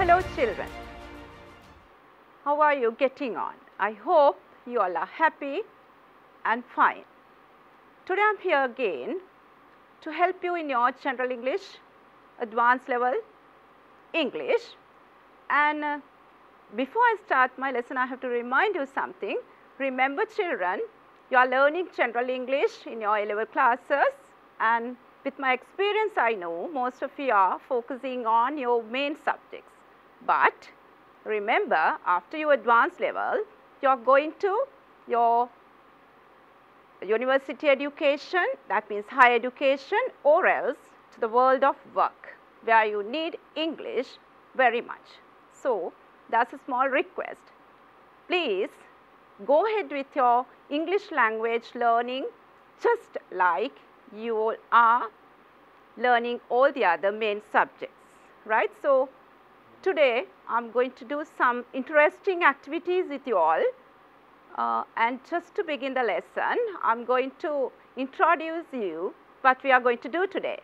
Hello children, how are you getting on? I hope you all are happy and fine. Today I am here again to help you in your general English, advanced level English, and before I start my lesson I have to remind you something. Remember children, you are learning general English in your A-level classes, and with my experience I know most of you are focusing on your main subjects. But remember, after your advanced level, you are going to your university education, that means higher education, or else to the world of work where you need English very much. So, that is a small request. Please go ahead with your English language learning just like you are learning all the other main subjects, right. So, today I am going to do some interesting activities with you all, and just to begin the lesson I am going to introduce you what we are going to do today.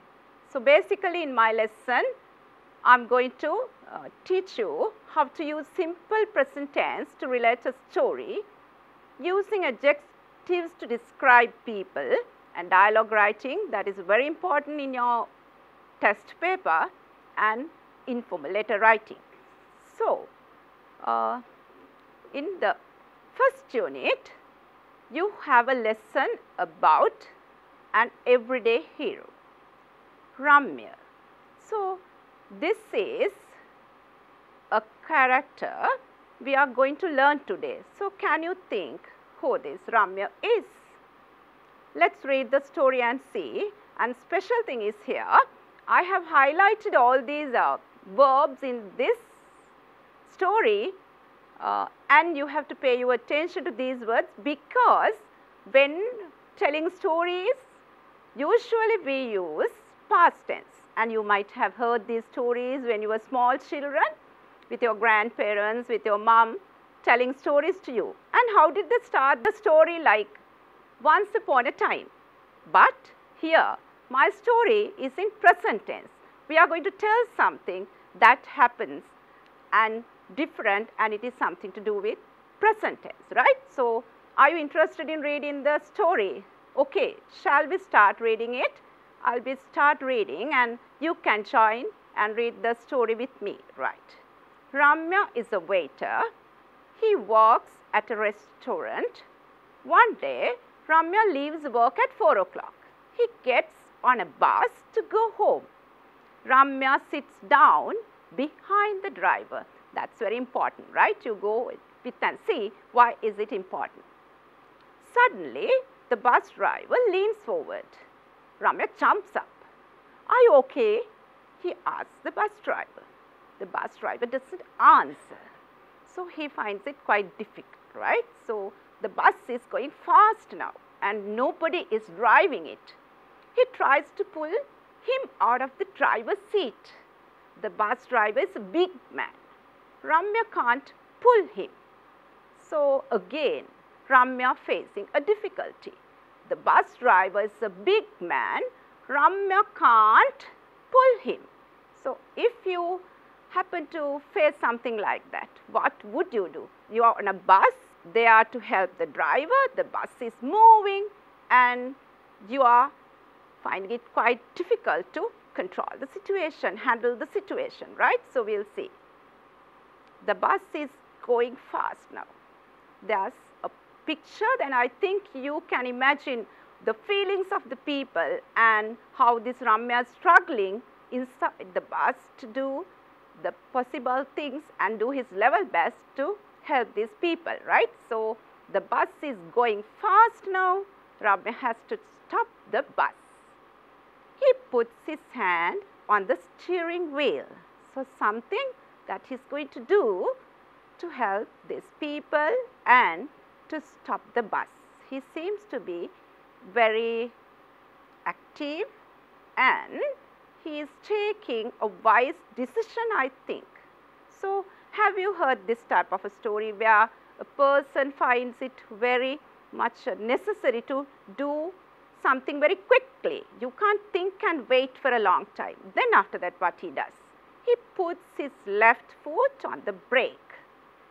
So, basically in my lesson I am going to teach you how to use simple present tense to relate a story, using adjectives to describe people, and dialogue writing, that is very important in your test paper, and informal letter writing. So, in the first unit you have a lesson about an everyday hero, Ramya. So, this is a character we are going to learn today. So, can you think who this Ramya is? Let us read the story and see. And special thing is here, I have highlighted all these verbs in this story, and you have to pay your attention to these words, because when telling stories usually we use past tense, and you might have heard these stories when you were small children with your grandparents, with your mom telling stories to you. And how did they start the story? Like once upon a time. But here my story is in present tense. We are going to tell something that happens and different, and it is something to do with present tense, right. So, are you interested in reading the story? Okay, shall we start reading it? I will start reading and you can join and read the story with me, right. Ramya is a waiter. He works at a restaurant. One day, Ramya leaves work at 4 o'clock. He gets on a bus to go home. Ramya sits down behind the driver. That is very important, right. You go with and see why is it important. Suddenly, the bus driver leans forward. Ramya jumps up. Are you okay? He asks the bus driver. The bus driver does not answer. So, he finds it quite difficult, right. So, the bus is going fast now and nobody is driving it. He tries to pull him out of the driver's seat. The bus driver is a big man. Ramya can't pull him. So, again Ramya facing a difficulty. The bus driver is a big man. Ramya can't pull him. So, if you happen to face something like that, what would you do? You are on a bus, they are to help the driver, the bus is moving and you are finding it quite difficult to control the situation, handle the situation, right. So, we will see. The bus is going fast now. There is a picture, then I think you can imagine the feelings of the people and how this Ramya is struggling inside the bus to do the possible things and do his level best to help these people, right. So, the bus is going fast now. Ramya has to stop the bus. He puts his hand on the steering wheel. So, something that he is going to do to help these people and to stop the bus. He seems to be very active and he is taking a wise decision, I think. So, have you heard this type of a story where a person finds it very much necessary to do something very quickly? You can't think and wait for a long time. Then after that what he does? he puts his left foot on the brake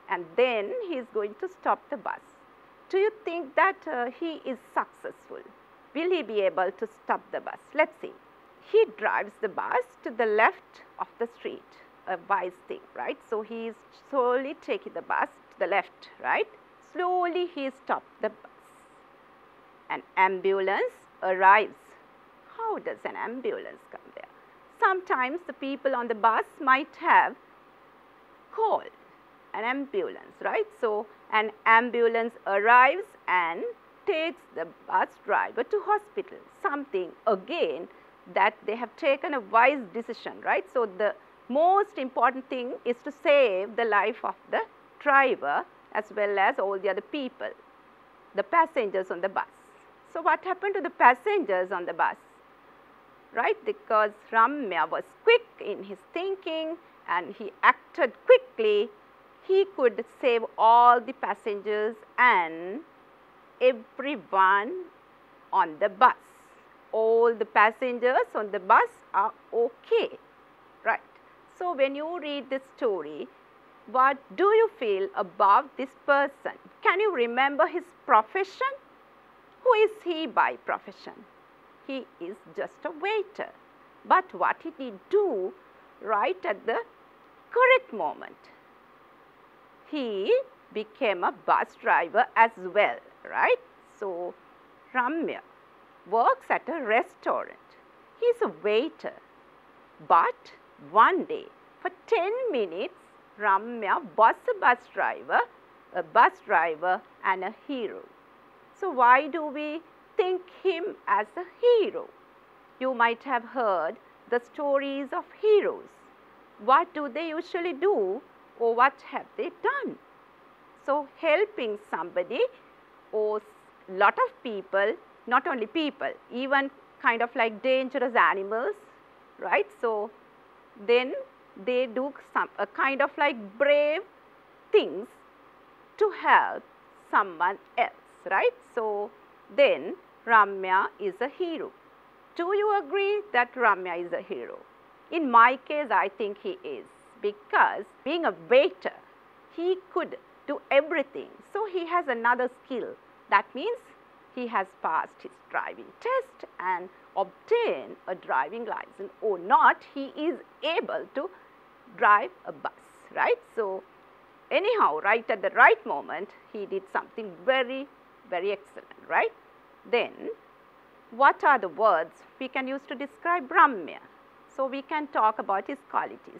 and then he is going to stop the bus. Do you think that he is successful? Will he be able to stop the bus? Let's see. He drives the bus to the left of the street, a wise thing, right? So he is slowly taking the bus to the left, right? Slowly he stops the bus. An ambulance arrives. How does an ambulance come there? Sometimes the people on the bus might have called an ambulance, right? So an ambulance arrives and takes the bus driver to hospital. Something again that they have taken a wise decision, right? So the most important thing is to save the life of the driver as well as all the other people, the passengers on the bus. So what happened to the passengers on the bus? Right, because Ramya was quick in his thinking and he acted quickly, he could save all the passengers and everyone on the bus. All the passengers on the bus are okay, right. So when you read this story, what do you feel about this person? Can you remember his profession? Who is he by profession? He is just a waiter. But what did he do right at the correct moment? He became a bus driver as well, right? So Ramya works at a restaurant. He is a waiter. But one day, for 10 minutes, Ramya was a bus driver and a hero. So why do we think him as a hero? You might have heard the stories of heroes. What do they usually do or what have they done? So helping somebody or lot of people, not only people, even kind of like dangerous animals, right? So then they do a kind of like brave things to help someone else, right? So then Ramya is a hero. Do you agree that Ramya is a hero? In my case, I think he is, because being a waiter, he could do everything. So he has another skill. That means he has passed his driving test and obtained a driving license, or not, he is able to drive a bus, right? So anyhow, right at the right moment, he did something very, very excellent, right? Then, what are the words we can use to describe Ramya? So we can talk about his qualities.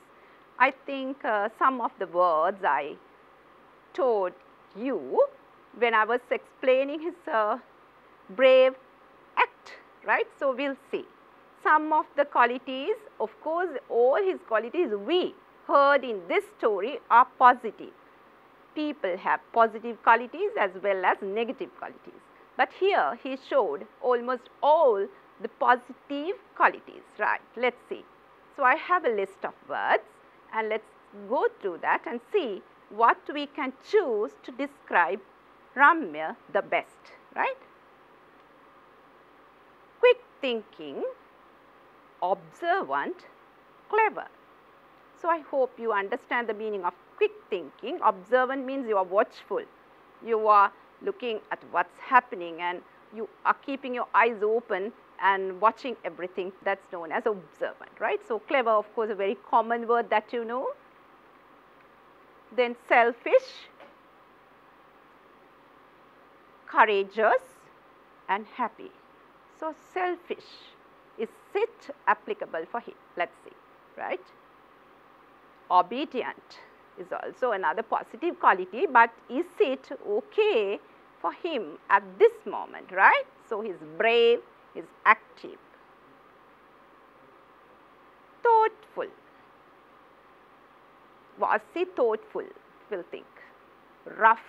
I think some of the words I told you when I was explaining his brave act, right? So we'll see. Some of the qualities, of course, all his qualities we heard in this story are positive. People have positive qualities as well as negative qualities. But here he showed almost all the positive qualities, right? Let's see. So I have a list of words and let's go through that and see what we can choose to describe Ramya the best, right? Quick thinking, observant, clever. So I hope you understand the meaning of quick thinking. Observant means you are watchful. You are looking at what's happening and you are keeping your eyes open and watching everything. That's known as observant, right? So clever, of course, a very common word that you know. Then selfish, courageous and happy. So selfish, is it applicable for him? Let's see, right? Obedient is also another positive quality, but is it okay for him at this moment, right? So he's brave, he's active. Thoughtful. Was he thoughtful? We'll think. Rough.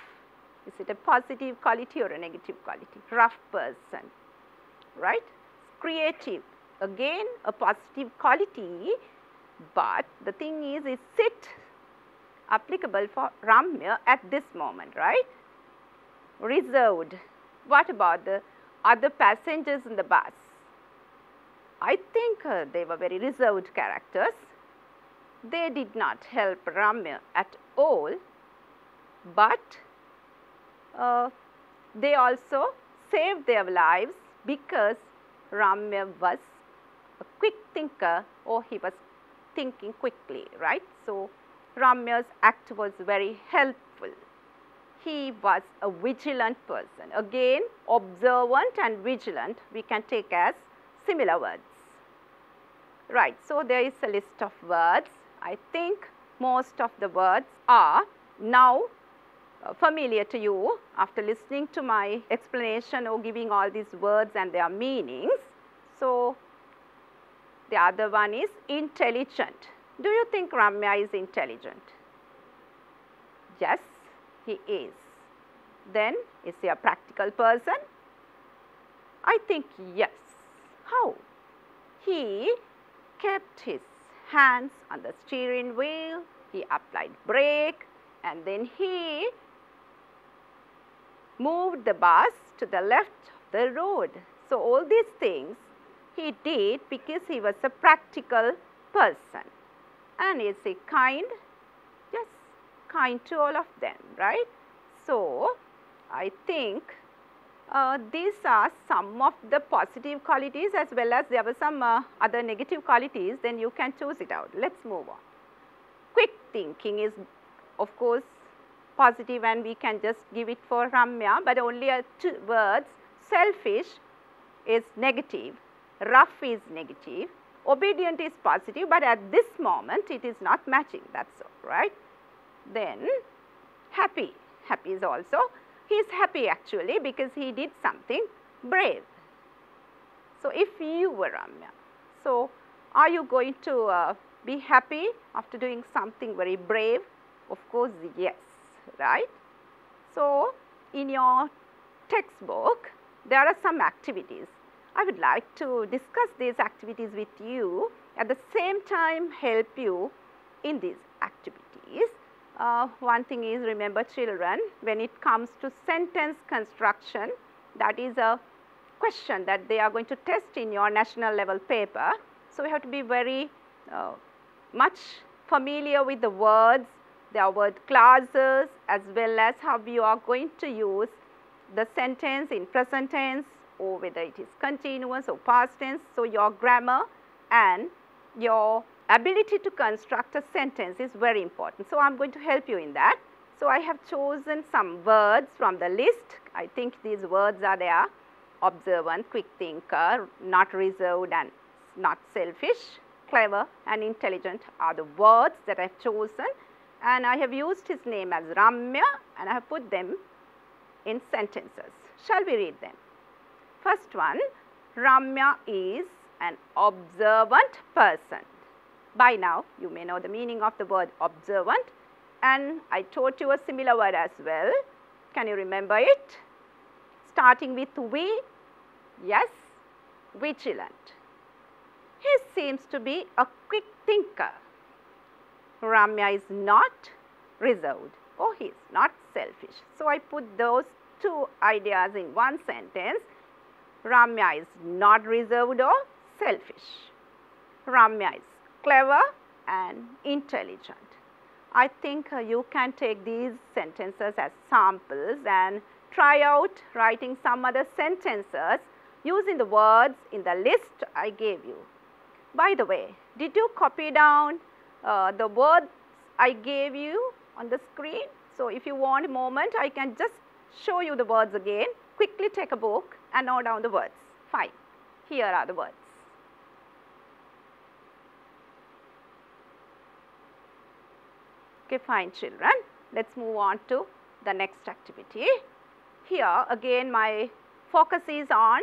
Is it a positive quality or a negative quality? Rough person, right? Creative. Again, a positive quality, but the thing is it applicable for Ramya at this moment, right? Reserved. What about the other passengers in the bus? I think they were very reserved characters. they did not help Ramya at all, but they also saved their lives because Ramya was a quick thinker, or he was thinking quickly, right. So, Ramya's act was very helpful. He was a vigilant person. Again, observant and vigilant we can take as similar words. Right. So, there is a list of words. I think most of the words are now familiar to you after listening to my explanation or giving all these words and their meanings. So, the other one is intelligent. Do you think Ramya is intelligent? Yes, he is. Then, is he a practical person? I think yes. How? He kept his hands on the steering wheel, he applied brake, and then he moved the bus to the left of the road. So, all these things he did because he was a practical person. And is he kind? Yes, kind to all of them, right. So, I think these are some of the positive qualities, as well as there were some other negative qualities, then you can choose it out. Let us move on. Quick thinking is of course positive, and we can just give it for Ramya, but only 2 words. Selfish is negative, rough is negative, obedient is positive, but at this moment it is not matching, that is all, right. Then happy, happy is also, he is happy actually because he did something brave. So, if you were Ramya, so are you going to be happy after doing something very brave? Of course, yes, right. So, in your textbook, there are some activities. I would like to discuss these activities with you, at the same time help you in these activities. One thing is, remember children, when it comes to sentence construction, that is a question that they are going to test in your national level paper. So, we have to be very much familiar with the words, their word clauses, as well as how you are going to use the sentence in present tense, or whether it is continuous or past tense. So, your grammar and your ability to construct a sentence is very important. So, I am going to help you in that. So, I have chosen some words from the list. I think these words are there: observant, quick thinker, not reserved and not selfish, clever and intelligent are the words that I have chosen, and I have used his name as Ramya, and I have put them in sentences. Shall we read them? First one, Ramya is an observant person. By now, you may know the meaning of the word observant, and I taught you a similar word as well. Can you remember it? Starting with V, yes, vigilant. He seems to be a quick thinker. Ramya is not reserved, or he is not selfish. So, I put those 2 ideas in one sentence. Ramya is not reserved or selfish. Ramya is clever and intelligent. I think you can take these sentences as samples and try out writing some other sentences using the words in the list I gave you. By the way, did you copy down the words I gave you on the screen? So, if you want a moment, I can just show you the words again. Quickly take a book and note down the words. Fine. Here are the words. Okay, fine children. Let us move on to the next activity. Here again my focus is on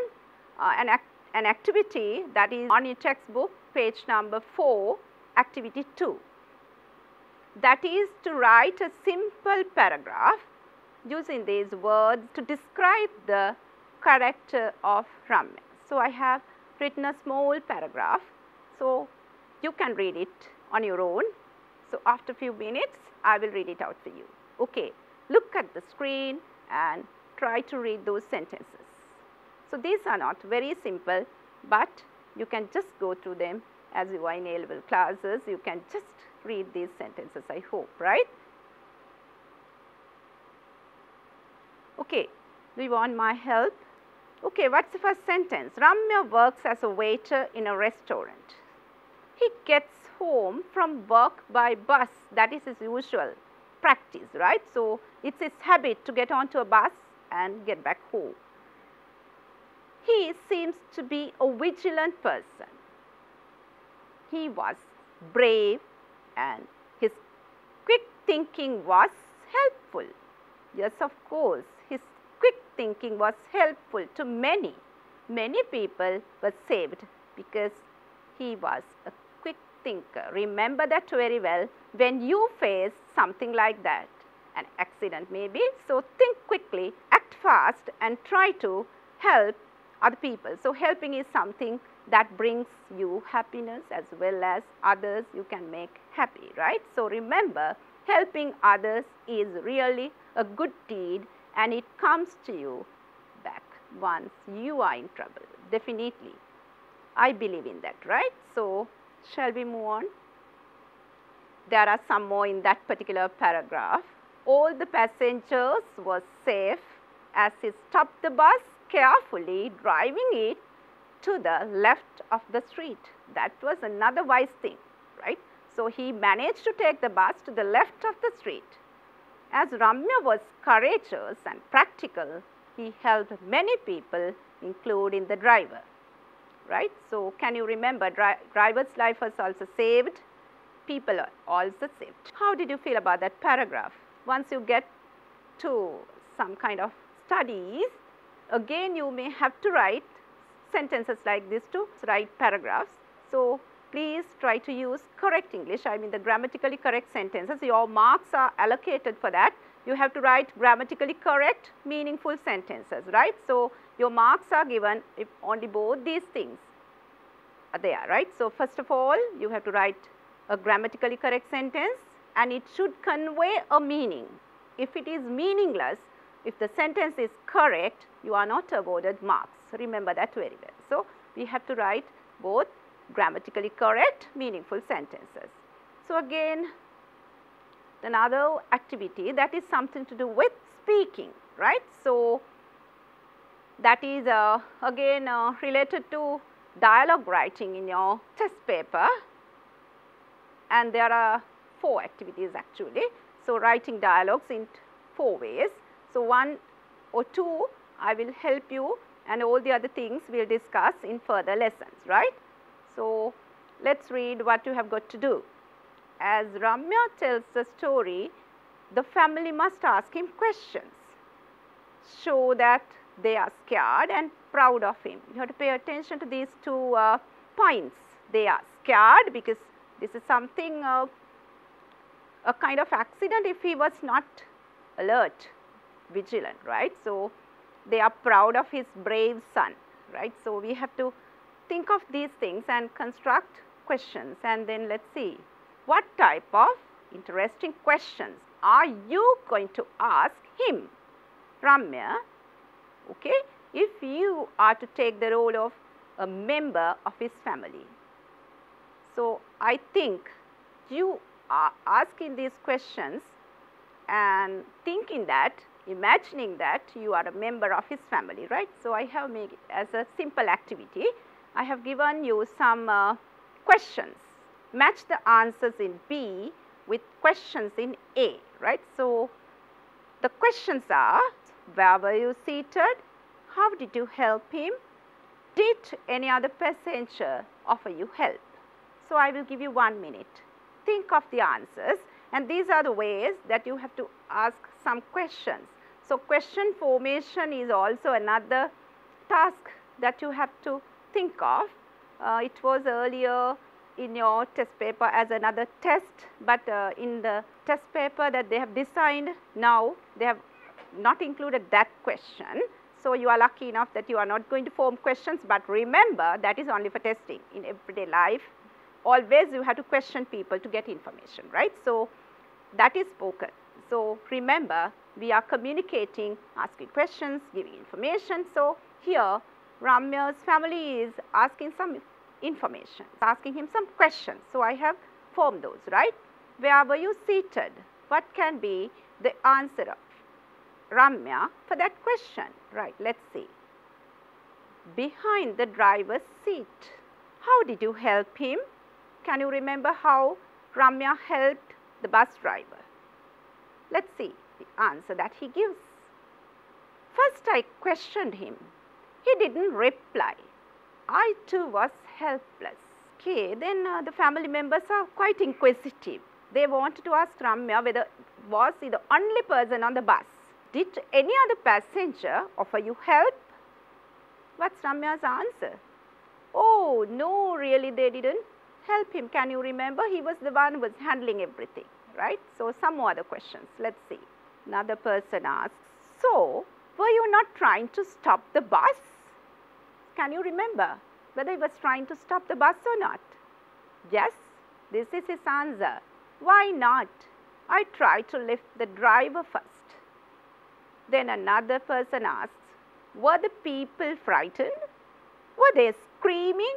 an activity that is on your textbook, page number 4, activity 2. That is to write a simple paragraph using these words to describe the character of Ramya. So, I have written a small paragraph. So, you can read it on your own. So, after a few minutes, I will read it out for you. Okay. Look at the screen and try to read those sentences. So, these are not very simple, but you can just go through them as you are in A-level classes, you can just read these sentences, I hope, right? Okay, do you want my help? Okay, what's the first sentence? Ramya works as a waiter in a restaurant. He gets home from work by bus. That is his usual practice, right? So, it's his habit to get onto a bus and get back home. He seems to be a vigilant person. He was brave and his quick thinking was helpful. Yes, of course, his quick thinking was helpful to many. Many people were saved because he was a quick thinker. Remember that very well when you face something like that, an accident maybe. So, think quickly, act fast and try to help other people. So, helping is something that brings you happiness as well as others you can make happy, right? So, remember, helping others is really a good deed and it comes to you back once you are in trouble, definitely. I believe in that, right? So, shall we move on? There are some more in that particular paragraph. All the passengers were safe as he stopped the bus carefully, driving it to the left of the street. That was another wise thing, right? So, he managed to take the bus to the left of the street. As Ramya was courageous and practical, he helped many people, including the driver, right? So, can you remember driver's life was also saved, people are also saved. How did you feel about that paragraph? Once you get to some kind of studies, again you may have to write sentences like this to write paragraphs. So, please try to use correct English, I mean the grammatically correct sentences. Your marks are allocated for that. You have to write grammatically correct, meaningful sentences, right? So, your marks are given if only both these things are there, right? So, first of all, you have to write a grammatically correct sentence and it should convey a meaning. If it is meaningless, if the sentence is correct, you are not awarded marks. Remember that very well. So, we have to write both grammatically correct, meaningful sentences. So, again another activity that is something to do with speaking, right. So, that is again related to dialogue writing in your test paper, and there are 4 activities actually. So, writing dialogues in 4 ways. So, 1 or 2 I will help you and all the other things we will discuss in further lessons, right. So, let us read what you have got to do. As Ramya tells the story, the family must ask him questions, show that they are scared and proud of him. You have to pay attention to these 2 points. They are scared because this is something a kind of accident if he was not alert, vigilant, right. So, they are proud of his brave son, right. So, we have to think of these things and construct questions, and then let us see what type of interesting questions are you going to ask him, Ramya, okay, if you are to take the role of a member of his family. So, I think you are asking these questions and thinking that, imagining that you are a member of his family, right. So, I have made it as a simple activity. I have given you some questions. Match the answers in B with questions in A, right. So, the questions are, where were you seated? How did you help him? Did any other passenger offer you help? So, I will give you 1 minute. Think of the answers, and these are the ways that you have to ask some questions. So, question formation is also another task that you have to think of. It was earlier in your test paper as another test, but in the test paper that they have designed now, they have not included that question. So, you are lucky enough that you are not going to form questions, but remember that is only for testing. In everyday life, always you have to question people to get information, right. So, that is spoken. So, remember we are communicating, asking questions, giving information. So, here Ramya's family is asking some information, asking him some questions. So, I have formed those, right. Where were you seated? What can be the answer of Ramya for that question? Right, let us see. Behind the driver's seat. How did you help him? Can you remember how Ramya helped the bus driver? Let us see the answer that he gives. First I questioned him. He didn't reply. I too was helpless. Okay, then the family members are quite inquisitive. They wanted to ask Ramya whether was he the only person on the bus. Did any other passenger offer you help? What's Ramya's answer? Oh, no, really they didn't help him. Can you remember? He was the one who was handling everything, right? So, some more other questions. Let's see. Another person asks, so, were you not trying to stop the bus? Can you remember whether he was trying to stop the bus or not? Yes, this is his answer. Why not? I tried to lift the driver first. Then another person asks, were the people frightened? Were they screaming?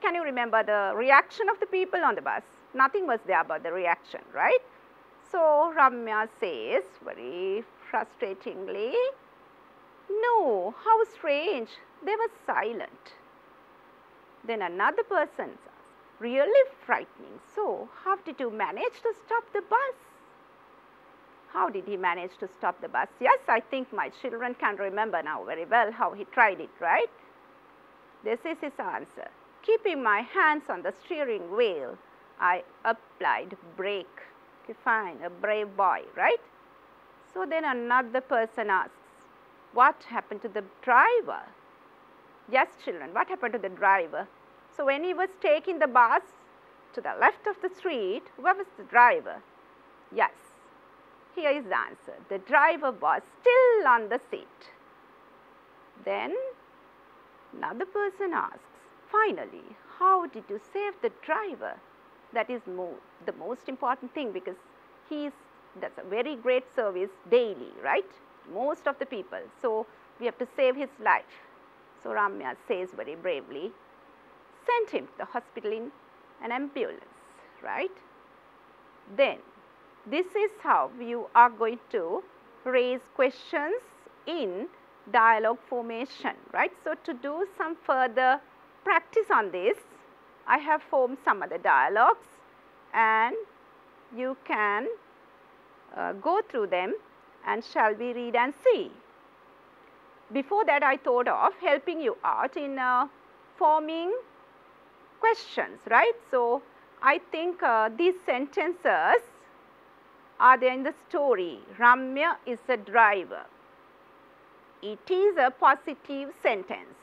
Can you remember the reaction of the people on the bus? Nothing was there about the reaction, right? So, Ramya says very frustratingly, no, how strange, they were silent. Then another person says, really frightening. So, how did you manage to stop the bus? How did he manage to stop the bus? Yes, I think my children can remember now very well how he tried it, right? This is his answer. Keeping my hands on the steering wheel, I applied brake. Okay, fine, a brave boy, right? So, then another person asks, what happened to the driver? Yes, children, what happened to the driver? So, when he was taking the bus to the left of the street, where was the driver? Yes, here is the answer. The driver was still on the seat. Then another person asks, finally, how did you save the driver? That is the most important thing, because he does a very great service daily, right? Most of the people. So, we have to save his life. So, Ramya says very bravely, sent him to the hospital in an ambulance, right? Then, this is how you are going to raise questions in dialogue formation, right? So, to do some further practice on this, I have formed some other dialogues and you can go through them, and shall we read and see. Before that, I thought of helping you out in forming questions, right? So, I think these sentences are there in the story. Ramya is a driver. It is a positive sentence.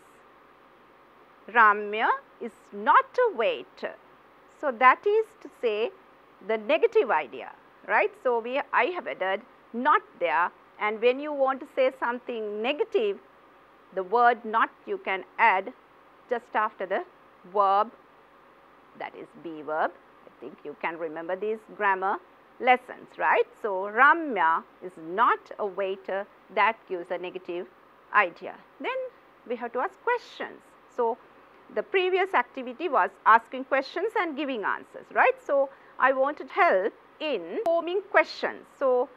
Ramya is not a waiter. So, that is to say the negative idea, right? So, I have added not there, and when you want to say something negative, the word not you can add just after the verb, that is be verb. I think you can remember these grammar lessons, right? So, Ramya is not a waiter, that gives a negative idea. Then we have to ask questions. So, the previous activity was asking questions and giving answers, right? So, I wanted help in forming questions. So,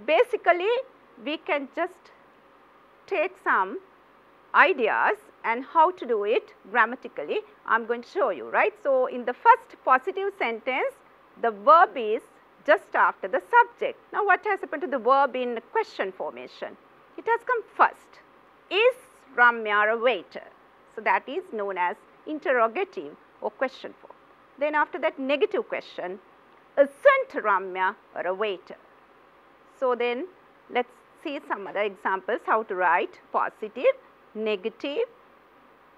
basically we can just take some ideas and how to do it grammatically. I am going to show you, right. So, in the first positive sentence, the verb is just after the subject. Now, what has happened to the verb in question formation? It has come first. Is Ramya a waiter? So, that is known as interrogative or question form. Then after that, negative question, isn't Ramya a waiter? So, then let us see some other examples how to write positive, negative,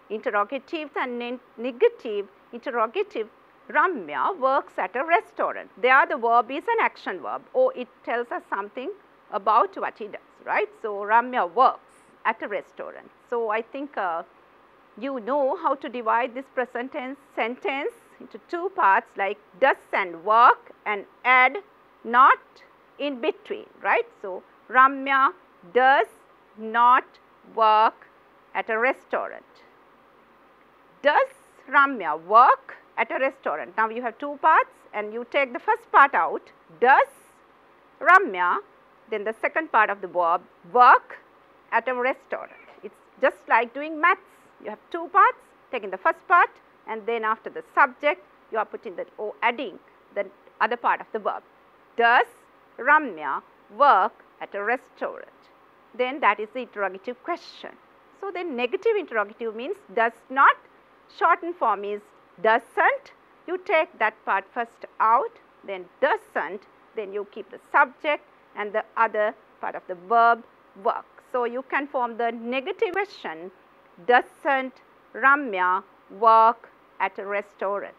interrogative and negative. Interrogative, Ramya works at a restaurant. There the verb is an action verb, or it tells us something about what he does, right. So, Ramya works at a restaurant. So, I think you know how to divide this present tense sentence into two parts like does and work, and add not in between, right. So, Ramya does not work at a restaurant. Does Ramya work at a restaurant? Now you have two parts and you take the first part out. Does Ramya, then the second part of the verb, work at a restaurant? It's just like doing maths. You have two parts, taking the first part and then after the subject you are putting the or adding the other part of the verb. Does Ramya work at a restaurant? Then that is the interrogative question. So then negative interrogative means does not, shortened form is doesn't. You take that part first out, then doesn't, then you keep the subject and the other part of the verb work. So you can form the negative question, doesn't Ramya work at a restaurant?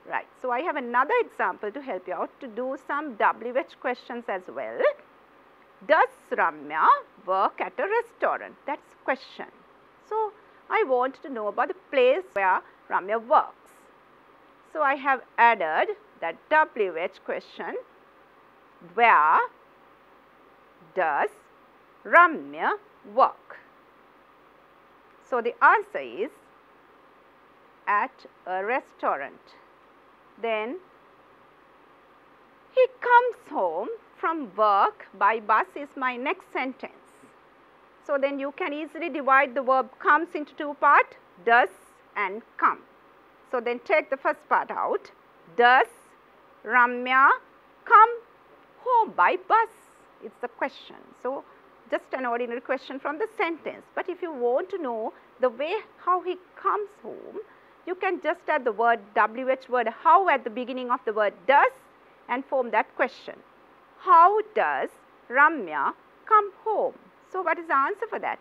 Right. So I have another example to help you out to do some WH questions as well. Does Ramya work at a restaurant? That's the question. So I want to know about the place where Ramya works. So I have added that WH question, where does Ramya work? So the answer is at a restaurant. Then he comes home from work by bus is my next sentence. So then you can easily divide the verb comes into two parts, does and come. So then take the first part out. Does Ramya come home by bus? It's the question. So just an ordinary question from the sentence. But if you want to know the way how he comes home, you can just add the word WH word how at the beginning of the word does and form that question. How does Ramya come home? So what is the answer for that?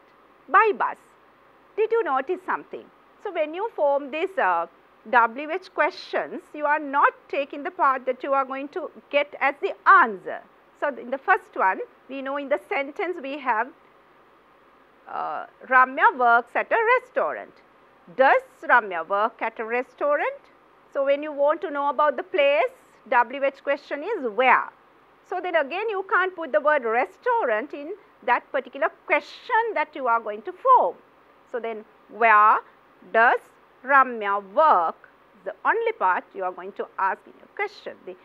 By bus. Did you notice something? So when you form these WH questions, you are not taking the part that you are going to get as the answer. So in the first one, we know in the sentence we have Ramya works at a restaurant. Does Ramya work at a restaurant? So when you want to know about the place, WH question is where. So then again you can't put the word restaurant in that particular question that you are going to form. So then where does Ramya work? The only part you are going to ask in your question. The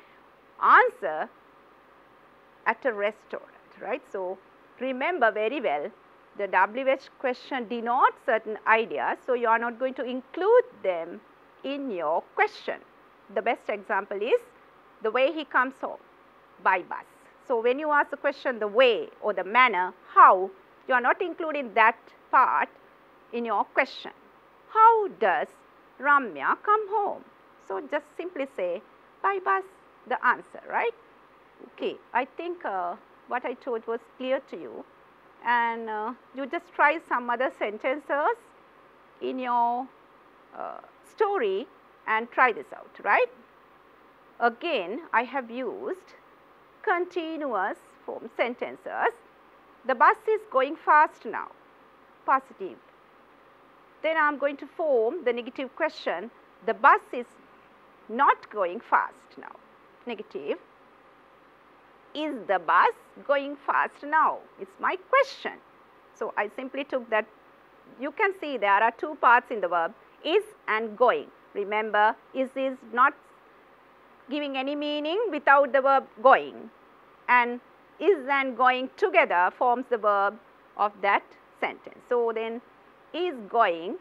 answer at a restaurant, right? So remember very well, the WH question denotes certain ideas, so you are not going to include them in your question. The best example is the way he comes home by bus. So when you ask the question the way or the manner, how, you are not including that part in your question. How does Ramya come home? So just simply say by bus, the answer, right? Okay, I think what I told was clear to you, and you just try some other sentences in your story and try this out, right? Again, I have used continuous form sentences. The bus is going fast now, positive. Then I am going to form the negative question. The bus is not going fast now, negative. Is the bus going fast now? It's my question. So I simply took that. You can see there are two parts in the verb, is and going. Remember, is not giving any meaning without the verb going, and is and going together forms the verb of that sentence. So then is going,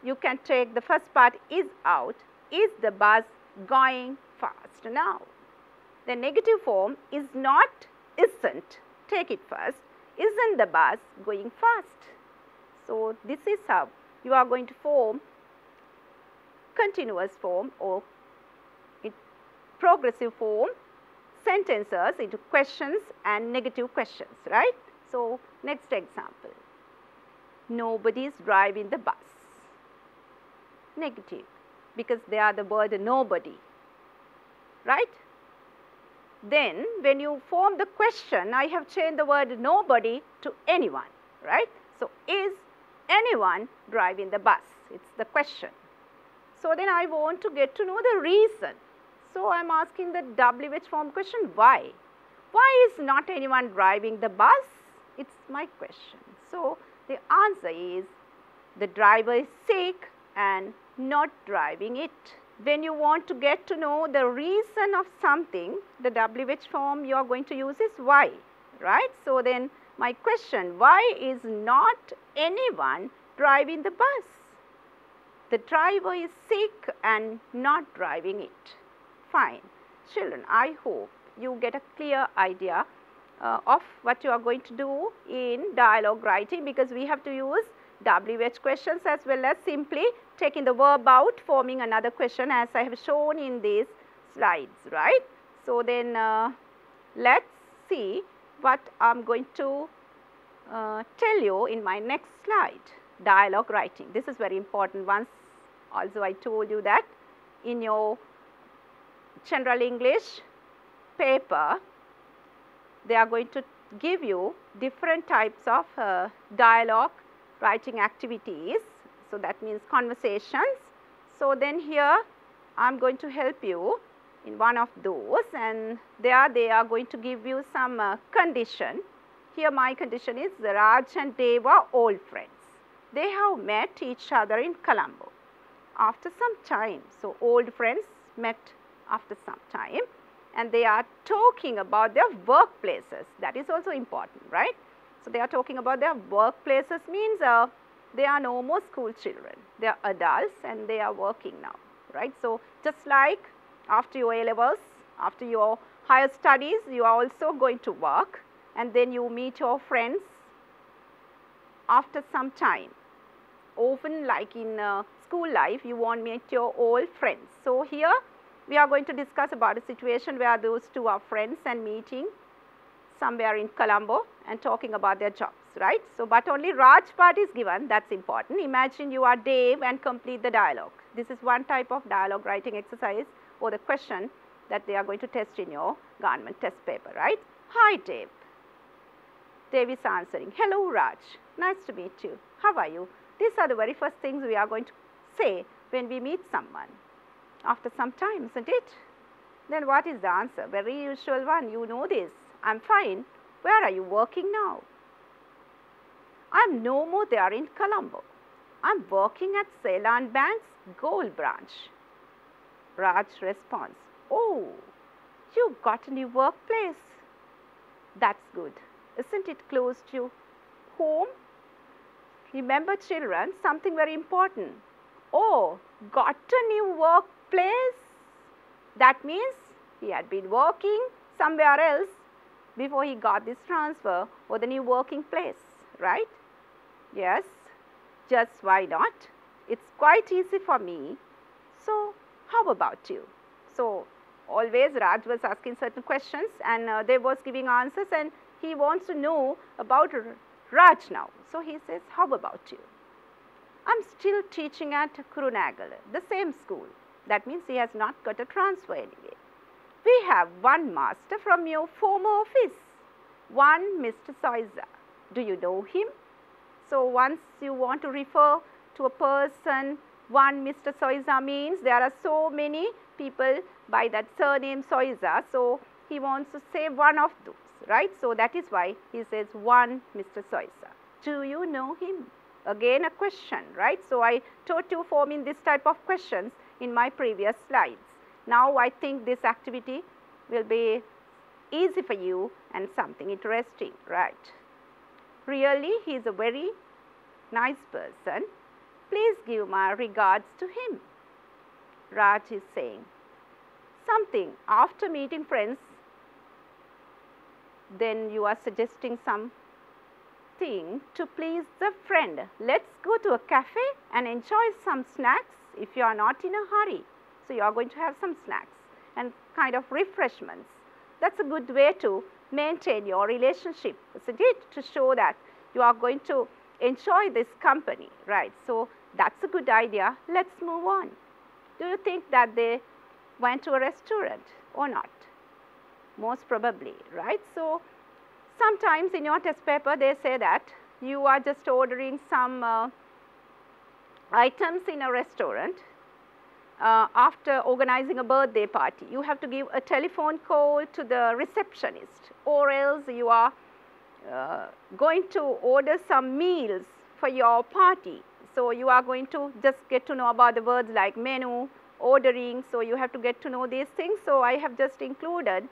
you can take the first part is out. Is the bus going fast now? The negative form is not, isn't. Take it first. Isn't the bus going fast? So this is how you are going to form continuous form or progressive form sentences into questions and negative questions, right? So next example. Nobody is driving the bus. Negative, because they are the word nobody, right? Then when you form the question, I have changed the word nobody to anyone, right? So is anyone driving the bus? It's the question. So then I want to get to know the reason. So I am asking the WH form question, why? Why is not anyone driving the bus? It's my question. So the answer is the driver is sick and not driving it. When you want to get to know the reason of something, the WH form you are going to use is why, right? So, then my question, why is not anyone driving the bus? The driver is sick and not driving it. Fine. Children, I hope you get a clear idea of what you are going to do in dialogue writing, because we have to use WH questions as well as simply taking the verb out, forming another question as I have shown in these slides, right. So, then let us see what I am going to tell you in my next slide, dialogue writing. This is very important. Once also I told you that in your general English paper, they are going to give you different types of dialogue writing activities. So, that means conversations. So, then here I am going to help you in one of those, and there they are going to give you some condition. Here my condition is Raj and Dev are old friends. They have met each other in Colombo after some time. So, old friends met after some time, and they are talking about their workplaces. That is also important, right. So, they are talking about their workplaces means they are no more school children. They are adults and they are working now, right. So, just like after your A-levels, after your higher studies, you are also going to work, and then you meet your friends after some time. Often like in school life, you won't meet your old friends. So, here we are going to discuss about a situation where those two are friends and meeting somewhere in Colombo and talking about their jobs, right. So, but only Raj part is given, that is important. Imagine you are Dave and complete the dialogue. This is one type of dialogue writing exercise or the question that they are going to test in your government test paper, right. Hi Dave. Dave is answering, hello Raj, nice to meet you, how are you? These are the very first things we are going to say when we meet someone after some time, isn't it? Then what is the answer? Very usual one, you know this. I am fine. Where are you working now? I am no more there in Colombo. I am working at Ceylan Bank's Gold branch. Raj responds, oh, you got a new workplace. That's good. Isn't it close to home? Remember children, something very important. Oh, got a new workplace. That means he had been working somewhere else before he got this transfer or the new working place, right? Yes, just why not? It's quite easy for me. So, how about you? So, always Raj was asking certain questions and they was giving answers, and he wants to know about Raj now. So, he says, how about you? I'm still teaching at Kurunagala, the same school. That means he has not got a transfer anyway. We have one master from your former office, one Mr. Soiza. Do you know him? So, once you want to refer to a person, one Mr. Soiza means there are so many people by that surname Soiza. So, he wants to say one of those, right. So, that is why he says one Mr. Soiza. Do you know him? Again a question, right. So, I taught you forming this type of questions in my previous slides. Now, I think this activity will be easy for you and something interesting, right. Really, he is a very nice person. Please give my regards to him. Raj is saying something after meeting friends, then you are suggesting something to please the friend. Let's go to a cafe and enjoy some snacks if you are not in a hurry. So, you are going to have some snacks and kind of refreshments. That's a good way to maintain your relationship, isn't it? To show that you are going to enjoy this company, right. So, that's a good idea. Let's move on. Do you think that they went to a restaurant or not? Most probably, right. So, sometimes in your test paper they say that you are just ordering some items in a restaurant after organizing a birthday party. You have to give a telephone call to the receptionist, or else you are going to order some meals for your party. So, you are going to just get to know about the words like menu, ordering. So, you have to get to know these things. So, I have just included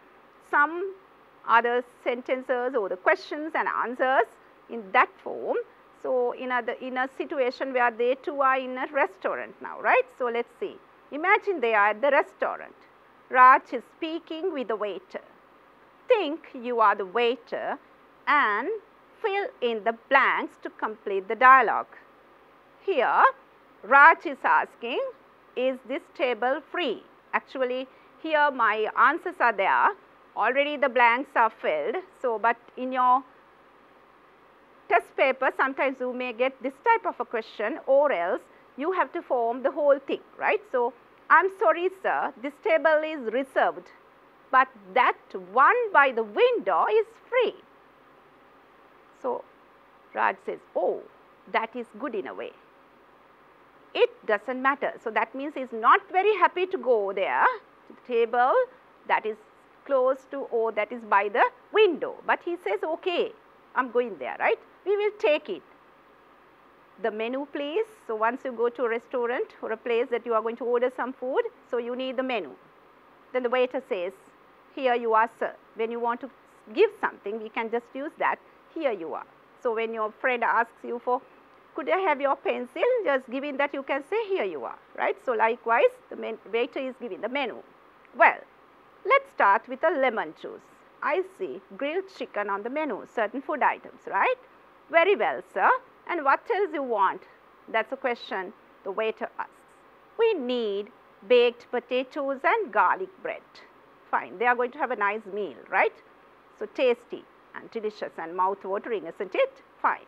some other sentences or the questions and answers in that form. So, in a situation where they two are in a restaurant now, right. So, let us see. Imagine they are at the restaurant. Raj is speaking with the waiter. Think you are the waiter and fill in the blanks to complete the dialogue. Here, Raj is asking, is this table free? Actually, here my answers are there. Already the blanks are filled. So, but in your test paper, sometimes you may get this type of a question, or else you have to form the whole thing, right. So, I am sorry sir, this table is reserved, but that one by the window is free. So, Raj says, oh, that is good in a way. It does not matter. So, that means he is not very happy to go there to the table that is close to or that is by the window, but he says, okay, I am going there, right. We will take it. The menu please. So, once you go to a restaurant or a place that you are going to order some food, so you need the menu. Then the waiter says, here you are sir. When you want to give something, we can just use that, here you are. So, when your friend asks you for, could I have your pencil, just giving that you can say, here you are, right. So, likewise the waiter is giving the menu. Well, let us start with a lemon juice. I see grilled chicken on the menu, certain food items, right. Very well sir. And what else you want? That is a question the waiter asks. We need baked potatoes and garlic bread. Fine, they are going to have a nice meal, right. So, tasty and delicious and mouth-watering, isn't it? Fine.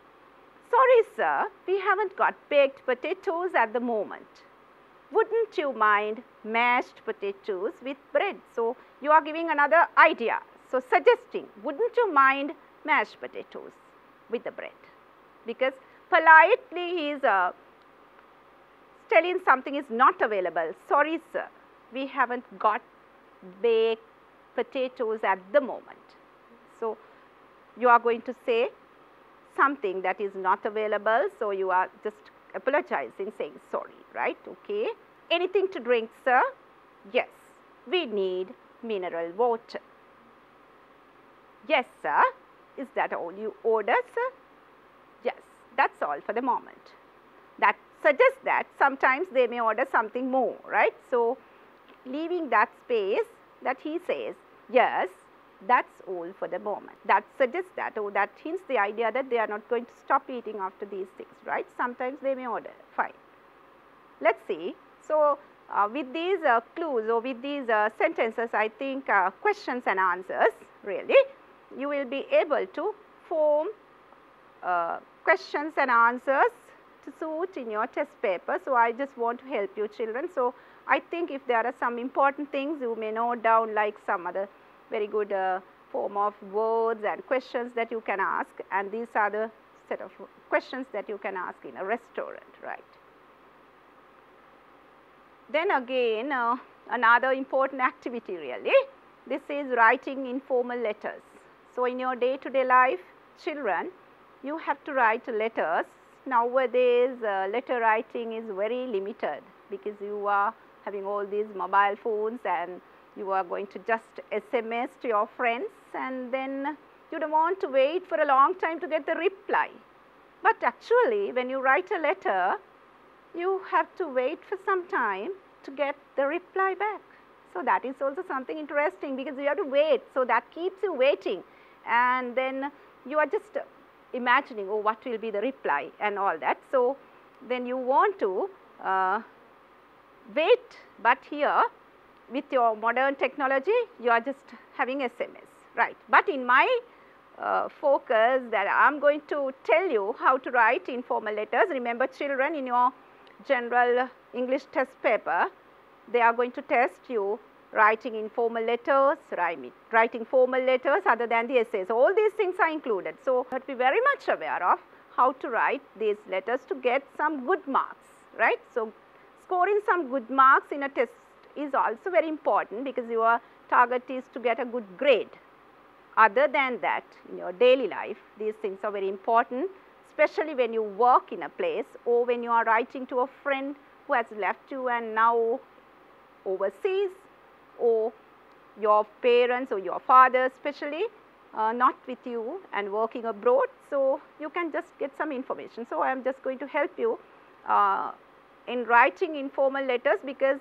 Sorry sir, we haven't got baked potatoes at the moment. Wouldn't you mind mashed potatoes with bread? So, you are giving another idea. So, suggesting, wouldn't you mind mashed potatoes with the bread? Because politely he is telling something is not available. Sorry sir, we haven't got baked potatoes at the moment. So, you are going to say something that is not available. So, you are just apologizing, saying sorry, right. Okay. Anything to drink sir? Yes, we need mineral water. Yes sir. Is that all you order sir? Yes, that is all for the moment. That suggests that sometimes they may order something more, right. So, leaving that space that he says, yes, that is all for the moment. That suggests that, or that hints the idea that they are not going to stop eating after these things, right. Sometimes they may order, fine. Let us see. So, with these clues or with these sentences, I think questions and answers, really, you will be able to form questions and answers to suit in your test paper. So, I just want to help you children. So, I think if there are some important things you may note down, like some other very good form of words and questions that you can ask, and these are the set of questions that you can ask in a restaurant, right. Then again another important activity really, this is writing informal letters. So, in your day-to-day life children, you have to write letters. Nowadays letter writing is very limited, because you are having all these mobile phones and you are going to just SMS to your friends, and then you don't want to wait for a long time to get the reply. But actually when you write a letter, you have to wait for some time to get the reply back. So, that is also something interesting, because you have to wait. So, that keeps you waiting, and then you are just imagining, oh, what will be the reply and all that. So, then you want to wait, but here with your modern technology you are just having SMS, right. But in my focus that I am going to tell you how to write informal letters. Remember children, in your general English test paper, they are going to test you writing informal letters, writing formal letters other than the essays. All these things are included. So, you have to be very much aware of how to write these letters to get some good marks, right. So, scoring some good marks in a test is also very important, because your target is to get a good grade. Other than that, in your daily life, these things are very important. especially when you work in a place or when you are writing to a friend who has left you and now overseas, or your parents or your father especially not with you and working abroad. So, you can just get some information. So, I am just going to help you in writing informal letters, because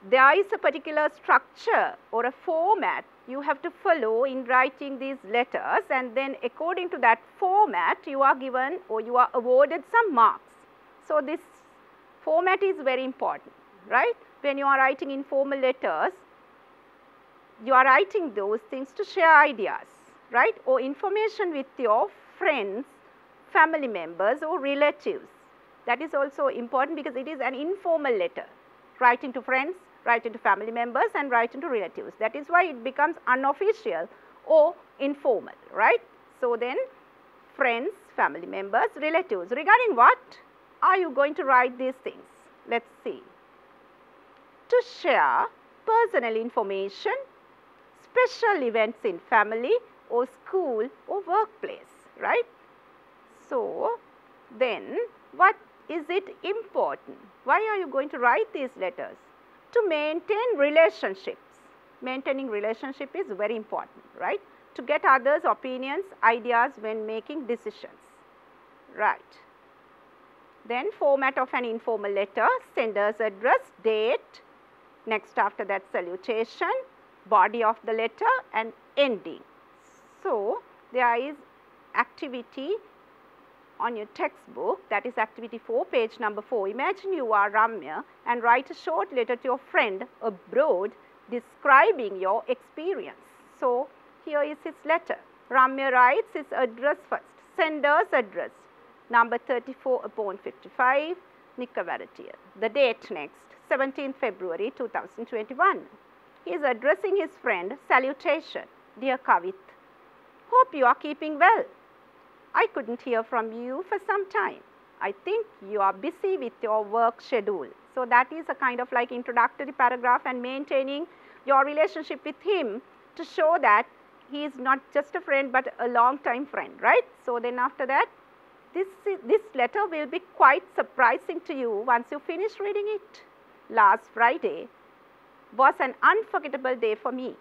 there is a particular structure or a format you have to follow in writing these letters, and then according to that format you are given or you are awarded some marks. So, this format is very important, right? When you are writing informal letters, you are writing those things to share ideas, right, or information with your friends, family members or relatives. That is also important because it is an informal letter, writing to friends, writing to family members and writing to relatives. That is why it becomes unofficial or informal, right. So, then friends, family members, relatives. Regarding what are you going to write these things? Let us see. To share personal information, special events in family or school or workplace, right. So, then what is it important? Why are you going to write these letters? To maintain relationships. Maintaining relationship is very important, right, to get others' opinions, ideas when making decisions, right. Then format of an informal letter, sender's address, date, next after that salutation, body of the letter and ending. So, there is activity on your textbook, that is activity 4, page number 4. Imagine you are Ramya and write a short letter to your friend abroad describing your experience. So, here is his letter. Ramya writes his address first, sender's address, number 34/55, Nikavarattiya. The date next, 17th February 2021. He is addressing his friend, salutation, dear Kavit, hope you are keeping well. I couldn't hear from you for some time. I think you are busy with your work schedule. So, that is a kind of like introductory paragraph and maintaining your relationship with him to show that he is not just a friend but a long time friend, right. So, then after that this letter will be quite surprising to you once you finish reading it. Last Friday was an unforgettable day for me.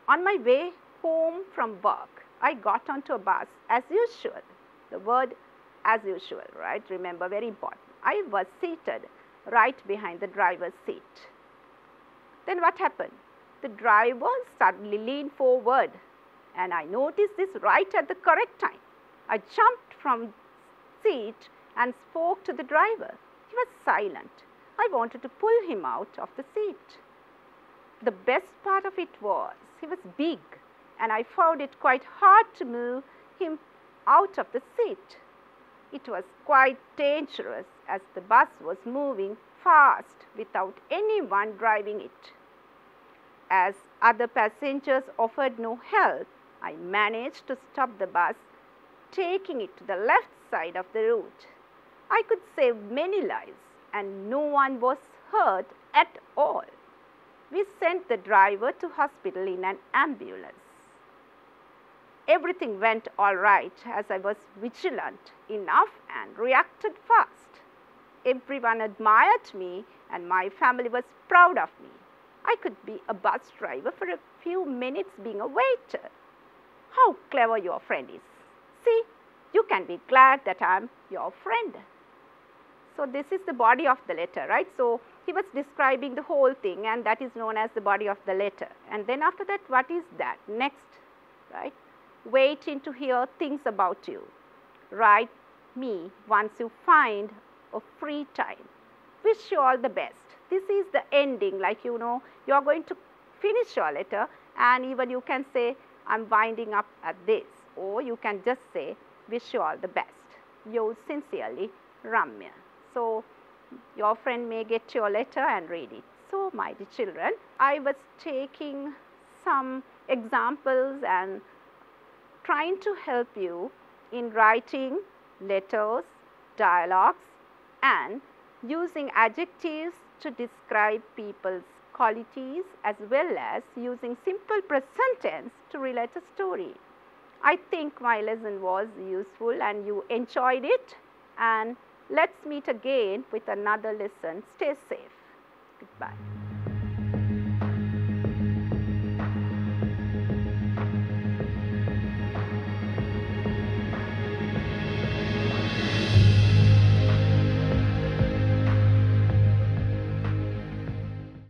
On my way home from work, I got onto a bus as usual. The word as usual, right, remember, very important. I was seated right behind the driver's seat. Then what happened? The driver suddenly leaned forward and I noticed this right at the correct time. I jumped from seat and spoke to the driver. He was silent. I wanted to pull him out of the seat. The best part of it was he was big and I found it quite hard to move him out of the seat. It was quite dangerous as the bus was moving fast without anyone driving it. As other passengers offered no help, I managed to stop the bus, taking it to the left side of the route. I could save many lives and no one was hurt at all. We sent the driver to hospital in an ambulance. Everything went all right as I was vigilant enough and reacted fast. Everyone admired me and my family was proud of me. I could be a bus driver for a few minutes being a waiter. How clever your friend is. See, you can be glad that I am your friend. So, this is the body of the letter, right. So, he was describing the whole thing and that is known as the body of the letter. And then after that, what is that? Next, right. Waiting to hear things about you. Write me once you find a free time. Wish you all the best. This is the ending, like you know, you are going to finish your letter and even you can say, I am winding up at this, or you can just say, wish you all the best. Yours sincerely, Ramya. So, your friend may get your letter and read it. So, my dear children, I was taking some examples and trying to help you in writing letters, dialogues and using adjectives to describe people's qualities as well as using simple present tense to relate a story. I think my lesson was useful and you enjoyed it, and let's meet again with another lesson. Stay safe. Goodbye.